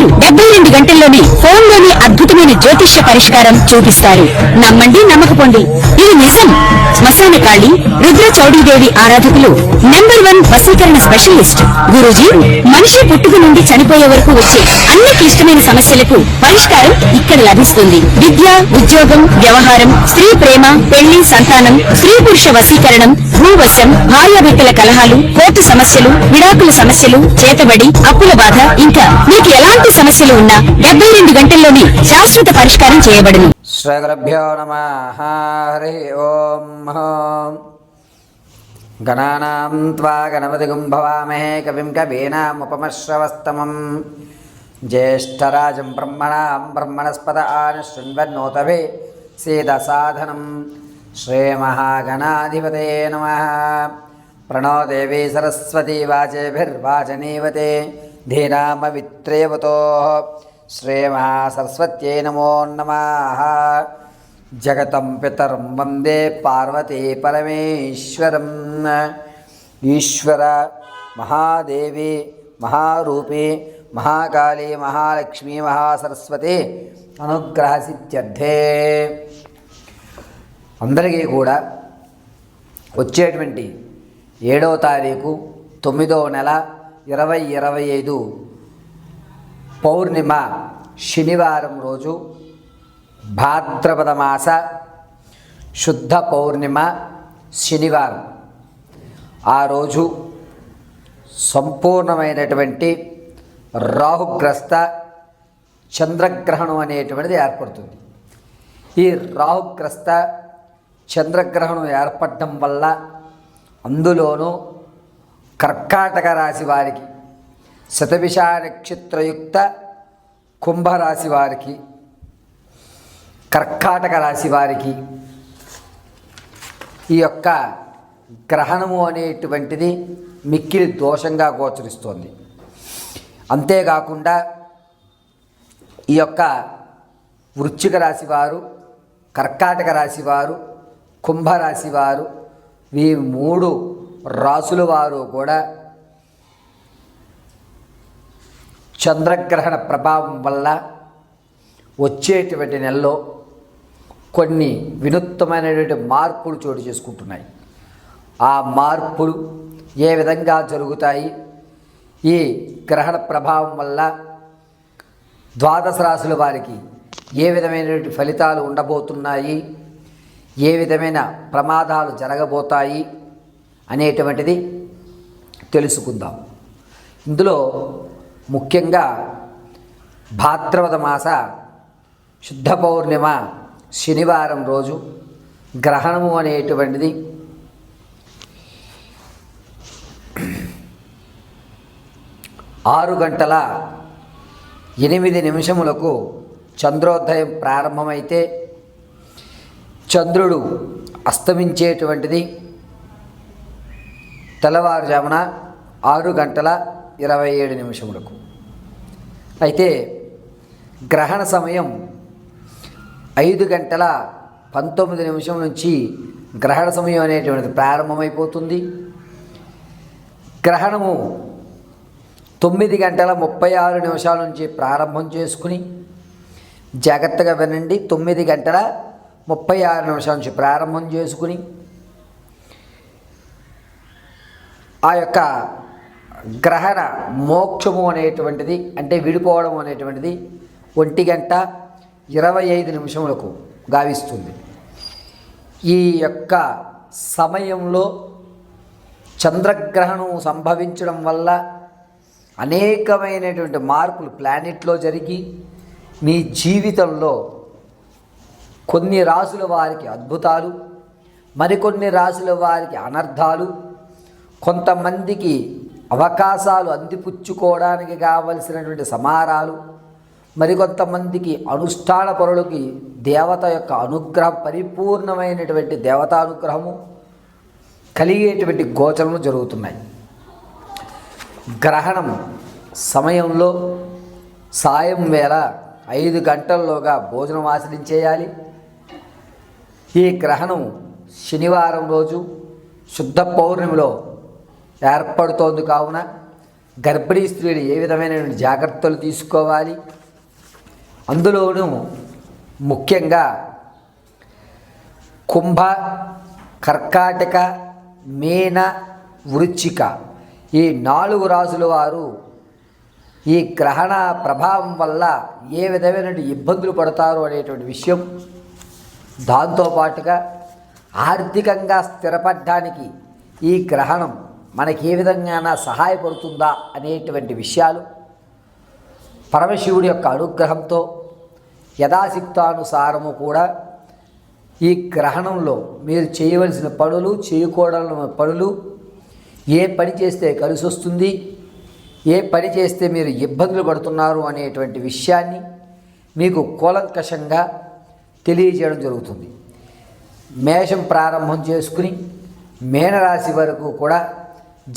గురువుగారు 72 గంటల్లోనే ఫోన్లోని అద్భుతమైన జ్యోతిష్య పరిష్కారం చూపిస్తారు. నమ్మండి, నమ్మకపోండి, ఇది నిజం. శ్మశాన కాళి రుద్ర చౌడీదేవి ఆరాధకులు #1 వశీకరణ స్పెషలిస్ట్. గురూజీ, మనిషి పుట్టుక నుండి చనిపోయే వరకు వచ్చే అన్ని క్లిష్టమైన సమస్యలకు పరిష్కారం ఇక్కడ లభిస్తుంది. విద్య, ఉద్యోగం, వ్యవహారం, స్త్రీ ప్రేమ, పెళ్లి, సంతానం, స్త్రీ పురుష వశీకరణం, భూవశం, భార్యాభర్తల కలహాలు, కోర్టు సమస్యలు, విడాకుల సమస్యలు, చేతబడి, అప్పుల బాధ, ఇంకా మీకు ఎలాంటి సమస్యలు ఉన్నా 72 గంటల్లోనే శాశ్వత పరిష్కారం చేయబడును. శ్రీ గురుభ్యో నమః. హరి ఓం. గణానాం త్వా గణపతిగుం భవామహే కవిం కవీనాముపమశ్రవస్తమం జ్యేష్ఠరాజం బ్రహ్మణాం బ్రహ్మణస్పద శృణ్వన్నోతభే సీదసాధనం. శ్రీమహాగణాధిపతయే నమః. ప్రణో దేవీ సరస్వతీ వాచేభిర్వాచనీవతే ధీనామవిత్రేవతో. శ్రీమహాసరస్వత్యై నమో నమః. జగతం పితరం వందే పార్వతీ పరమేశ్వరం. ఈశ్వర మహాదేవి మహారూపి మహాకాళీ మహాలక్ష్మీ మహాసరస్వతి అనుగ్రహ సిద్ధ్యర్థే. అందరికీ కూడా వచ్చేటువంటి 7వ తారీఖు 9వ నెల 2025 పౌర్ణిమ శనివారం రోజు, భాద్రపద మాస శుద్ధ పౌర్ణిమ శనివారం. ఆ రోజు సంపూర్ణమైనటువంటి రాహుగ్రస్త చంద్రగ్రహణం అనేటువంటిది ఏర్పడుతుంది. ఈ రాహుగ్రస్త చంద్రగ్రహణం ఏర్పడటం వల్ల అందులోనూ కర్కాటక రాశి వారికి, శతభిష నక్షత్రయుక్త కుంభరాశి వారికి, కర్కాటక రాశి వారికి ఈ యొక్క గ్రహణము అనేటువంటిది మిక్కిలి దోషంగా గోచరిస్తోంది. అంతేకాకుండా ఈ యొక్క వృశ్చిక రాశి వారు, కర్కాటక రాశి వారు, కుంభరాశి వారు, ఈ 3 రాసుల వారు కూడా చంద్రగ్రహణ ప్రభావం వల్ల వచ్చేటువంటి నెలలో కొన్ని వినూత్నమైనటువంటి మార్పులు చోటు చేసుకుంటున్నాయి. ఆ మార్పులు ఏ విధంగా జరుగుతాయి, ఈ గ్రహణ ప్రభావం వల్ల ద్వాదశ రాశుల వారికి ఏ విధమైనటువంటి ఫలితాలు ఉండబోతున్నాయి, ఏ విధమైన ప్రమాదాలు జరగబోతాయి అనేటువంటిది తెలుసుకుందాం. ఇందులో ముఖ్యంగా భాద్రపద మాస శుద్ధ పౌర్ణిమ శనివారం రోజు గ్రహణము అనేటువంటిది 6:08 చంద్రోదయం ప్రారంభమైతే చంద్రుడు అస్తమించేటువంటిది తెల్లవారుజామున 6:27. అయితే గ్రహణ సమయం 5:19 నుంచి గ్రహణ సమయం అనేటువంటిది ప్రారంభమైపోతుంది. గ్రహణము 9:36 నుంచి ప్రారంభం చేసుకుని, జాగ్రత్తగా వినండి, 9:36 నుంచి ప్రారంభం చేసుకుని ఆ యొక్క గ్రహణ మోక్షము అనేటువంటిది, అంటే విడిపోవడం అనేటువంటిది 1:25 గావిస్తుంది. ఈ యొక్క సమయంలో చంద్రగ్రహణం సంభవించడం వల్ల అనేకమైనటువంటి మార్పులు ప్లానెట్లో జరిగి మీ జీవితంలో కొన్ని రాసుల వారికి అద్భుతాలు, మరికొన్ని రాసుల వారికి అనర్థాలు, కొంతమందికి అవకాశాలు అందిపుచ్చుకోవడానికి కావలసినటువంటి సమారాలు, మరికొంతమందికి అనుష్ఠాన పరులకి దేవత యొక్క అనుగ్రహం, పరిపూర్ణమైనటువంటి దేవతానుగ్రహము కలిగేటువంటి గోచరములు జరుగుతున్నాయి. గ్రహణం సమయంలో సాయం వేళ 5 గంటల్లోగా భోజనం ఆచరించేయాలి. ఈ గ్రహణం శనివారం రోజు శుద్ధ పౌర్ణమిలో ఏర్పడుతోంది కావున గర్భిణీ స్త్రీలు ఏ విధమైనటువంటి జాగ్రత్తలు తీసుకోవాలి, అందులోనూ ముఖ్యంగా కుంభ, కర్కాటక, మీన, వృశ్చిక ఈ 4 రాసుల వారు ఈ గ్రహణ ప్రభావం వల్ల ఏ విధమైనటువంటి ఇబ్బందులు పడతారు అనేటువంటి విషయం, దాంతోపాటుగా ఆర్థికంగా స్థిరపడడానికి ఈ గ్రహణం మనకి ఏ విధంగా సహాయపడుతుందా అనేటువంటి విషయాలు పరమశివుడి యొక్క అనుగ్రహంతో యథాశక్తానుసారము కూడా ఈ గ్రహణంలో మీరు చేయవలసిన పనులు, చేయకూడని పనులు, ఏ పని చేస్తే కలిసి వస్తుంది, ఏ పని చేస్తే మీరు ఇబ్బందులు పడుతున్నారు అనేటువంటి విషయాన్ని మీకు కూలంకషంగా తెలియజేయడం జరుగుతుంది. మేషం ప్రారంభం చేసుకుని మీనరాశి వరకు కూడా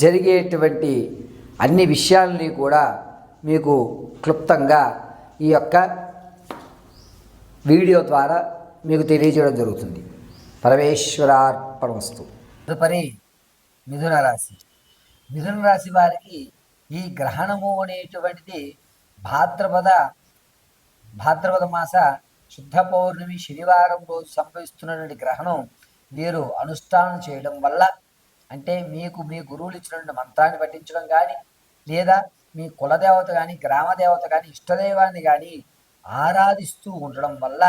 జరిగేటువంటి అన్ని విషయాలని కూడా మీకు క్లుప్తంగా ఈ యొక్క వీడియో ద్వారా మీకు తెలియజేయడం జరుగుతుంది. పరమేశ్వరార్పణమస్తు. తదుపరి మిథున రాశి. మిథున రాశి వారికి ఈ గ్రహణము అనేటువంటిది భాద్రపద మాస శుద్ధ పౌర్ణమి శనివారం రోజు సంభవిస్తున్నటువంటి గ్రహణం వీరు అనుష్ఠానం చేయడం వల్ల, అంటే మీకు మీ గురువులు ఇచ్చినటువంటి మంత్రాన్ని పఠించడం కానీ, లేదా మీ కులదేవత కానీ, గ్రామదేవత కానీ, ఇష్టదైవాన్ని కానీ ఆరాధిస్తూ ఉండడం వల్ల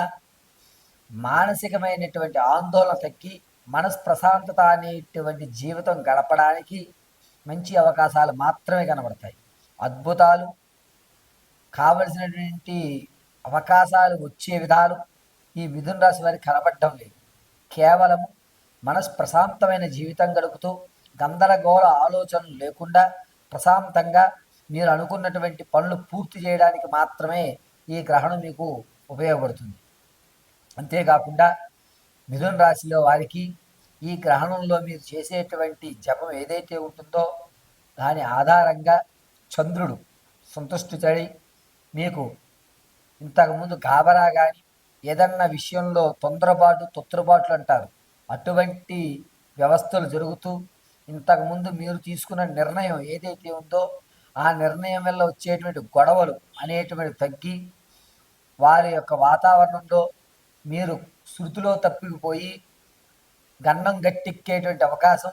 మానసికమైనటువంటి ఆందోళన తగ్గి మనస్ప్రశాంతత అనేటువంటి జీవితం గడపడానికి మంచి అవకాశాలు మాత్రమే కనబడతాయి. అద్భుతాలు, కావలసినటువంటి అవకాశాలు వచ్చే విధాలు ఈ మిథున రాశి వారికి కనబడడం లేదు. కేవలం మనస్ప్రశాంతమైన జీవితం గడుపుతూ గందరగోళ ఆలోచనలు లేకుండా ప్రశాంతంగా మీరు అనుకున్నటువంటి పనులు పూర్తి చేయడానికి మాత్రమే ఈ గ్రహణం మీకు ఉపయోగపడుతుంది. అంతేకాకుండా మిథున రాశిలో వారికి ఈ గ్రహణంలో మీరు చేసేటువంటి జపం ఏదైతే ఉంటుందో దాని ఆధారంగా చంద్రుడు సంతుష్టి చెడి మీకు ఇంతకుముందు గాబరా కానీ ఏదన్నా విషయంలో తొందరపాట్లు అంటారు, అటువంటి వ్యవస్థలు జరుగుతూ ఇంతకుముందు మీరు తీసుకున్న నిర్ణయం ఏదైతే ఉందో ఆ నిర్ణయం వల్ల వచ్చేటువంటి గొడవలు అనేటువంటి తగ్గి వారి యొక్క వాతావరణంలో మీరు శృతిలో తప్పిపోయి గన్నం గట్టెక్కేటువంటి అవకాశం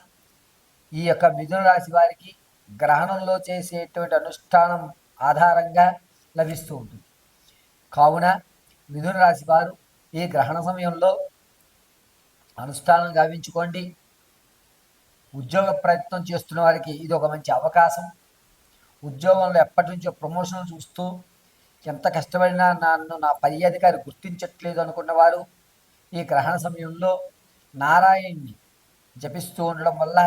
ఈ యొక్క మిథున రాశి వారికి గ్రహణంలో చేసేటువంటి అనుష్ఠానం ఆధారంగా లభిస్తూ ఉంటుంది. కావున మిథున రాశి వారు ఈ గ్రహణ సమయంలో అనుష్ఠానం గావించుకోండి. ఉద్యోగ ప్రయత్నం చేస్తున్న వారికి ఇది ఒక మంచి అవకాశం. ఉద్యోగంలో ఎప్పటి నుంచో ప్రమోషన్లు చూస్తూ ఎంత కష్టపడినా నా పై అధికారి గుర్తించట్లేదు అనుకున్న వారు ఈ గ్రహణ సమయంలో నారాయణ్ణి జపిస్తూ ఉండడం వల్ల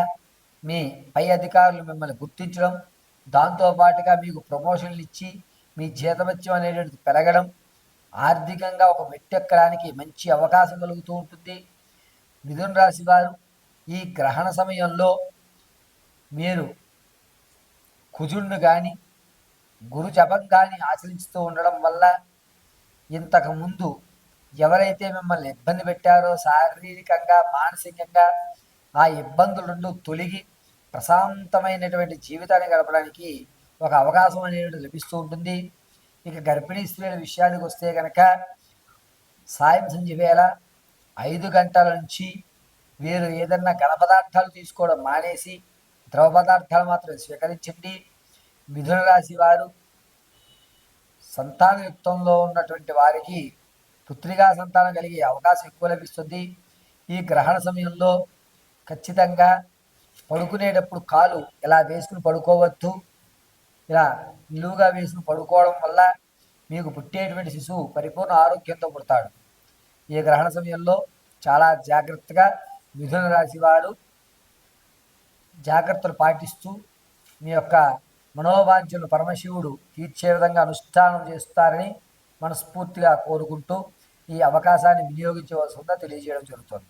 మీ పై అధికారులు మిమ్మల్ని గుర్తించడం, దాంతోపాటుగా మీకు ప్రమోషన్లు ఇచ్చి మీ జీతభత్యం అనేటువంటిది పెరగడం, ఆర్థికంగా ఒక మెట్టెక్కడానికి మంచి అవకాశం కలుగుతూ ఉంటుంది. మిథున రాశి వారు ఈ గ్రహణ సమయంలో మీరు కుజుడిని కానీ గురు జపం కానీ ఆచరిస్తూ ఉండడం వల్ల ఇంతకుముందు ఎవరైతే మిమ్మల్ని ఇబ్బంది పెట్టారో శారీరకంగా మానసికంగా ఆ ఇబ్బందుల నుండి తొలగి ప్రశాంతమైనటువంటి జీవితాన్ని గడపడానికి ఒక అవకాశం అనేది లభిస్తూ ఉంటుంది. ఇక గర్భిణీ స్త్రీల విషయానికి వస్తే కనుక సాయం సంధ్య వేళ 5 గంటల నుంచి వీరు ఏదన్నా ఘన పదార్థాలు తీసుకోవడం మానేసి ద్రవ పదార్థాలు మాత్రం స్వీకరించండి. మిథున రాశి వారు సంతానయుక్తంలో ఉన్నటువంటి వారికి పుత్రికా సంతానం కలిగే అవకాశం ఎక్కువ లభిస్తుంది. ఈ గ్రహణ సమయంలో ఖచ్చితంగా పడుకునేటప్పుడు కాలు ఇలా వేసుకుని పడుకోవద్దు. ఇలా నిలువుగా వేసుకుని పడుకోవడం వల్ల మీకు పుట్టేటువంటి శిశువు పరిపూర్ణ ఆరోగ్యంతో పుడతాడు. ఈ గ్రహణ సమయంలో చాలా జాగ్రత్తగా మిథున రాశి వారు జాగ్రత్తలు పాటిస్తూ మీ యొక్క మనోవాంఛలు పరమశివుడు తీర్చే విధంగా అనుష్ఠానం చేస్తారని మనస్ఫూర్తిగా కోరుకుంటూ ఈ అవకాశాన్ని వినియోగించవలసిందిగా తెలియజేయడం జరుగుతుంది.